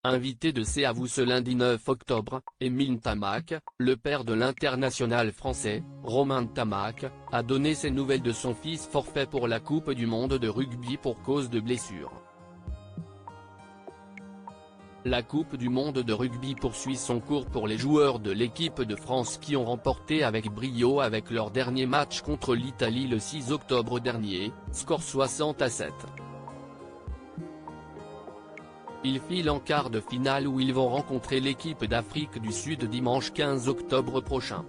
invité de C'est à vous ce lundi 9 octobre, Émile Ntamack, le père de l'international français, Romain Ntamack, a donné ses nouvelles de son fils forfait pour la Coupe du monde de rugby pour cause de blessure. La Coupe du monde de rugby poursuit son cours pour les joueurs de l'équipe de France qui ont remporté avec brio avec leur dernier match contre l'Italie le 6 octobre dernier, score 60-7. Ils filent en quart de finale où ils vont rencontrer l'équipe d'Afrique du Sud dimanche 15 octobre prochain.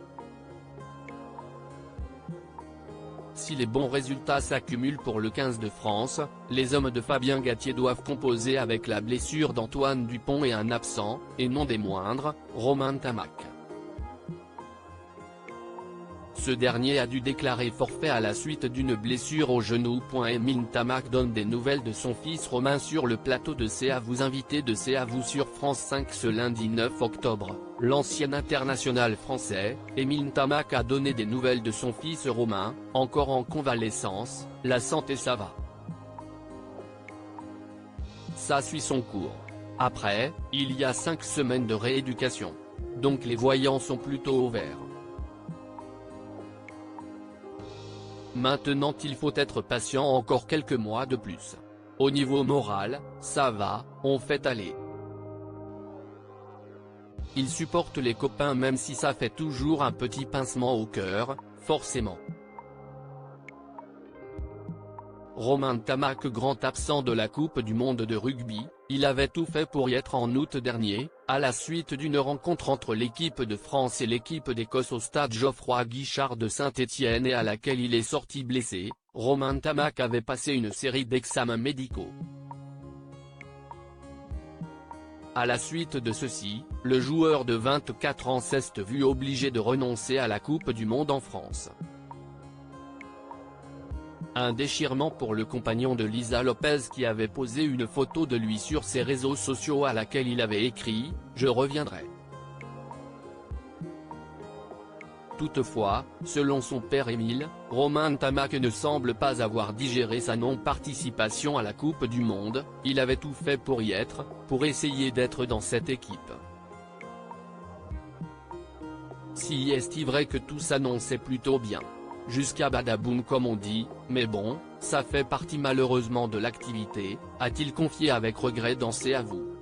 Si les bons résultats s'accumulent pour le 15 de France, les hommes de Fabien Galthié doivent composer avec la blessure d'Antoine Dupont et un absent, et non des moindres, Romain Ntamack. Ce dernier a dû déclarer forfait à la suite d'une blessure au genou. Émile Ntamack donne des nouvelles de son fils Romain sur le plateau de C'est à vous invité de C'est à vous sur France 5 ce lundi 9 octobre. L'ancien international français, Émile Ntamack a donné des nouvelles de son fils Romain, encore en convalescence, la santé ça va. Ça suit son cours. Après, il y a 5 semaines de rééducation. Donc les voyants sont plutôt au vert. Maintenant il faut être patient encore quelques mois de plus. Au niveau moral, ça va, on fait aller. Il supporte les copains même si ça fait toujours un petit pincement au cœur, forcément. Romain Ntamack, grand absent de la Coupe du monde de rugby, il avait tout fait pour y être en août dernier, à la suite d'une rencontre entre l'équipe de France et l'équipe d'Écosse au stade Geoffroy-Guichard de Saint-Étienne et à laquelle il est sorti blessé. Romain Ntamack avait passé une série d'examens médicaux. À la suite de ceci, le joueur de 24 ans s'est vu obligé de renoncer à la Coupe du monde en France. Un déchirement pour le compagnon de Lisa Lopez qui avait posé une photo de lui sur ses réseaux sociaux à laquelle il avait écrit « Je reviendrai ». Toutefois, selon son père Émile, Romain Ntamack ne semble pas avoir digéré sa non-participation à la Coupe du monde. Il avait tout fait pour y être, pour essayer d'être dans cette équipe. Si est vrai que tout s'annonçait plutôt bien. Jusqu'à badaboum comme on dit, mais bon, ça fait partie malheureusement de l'activité, a-t-il confié avec regret dans C'est à vous.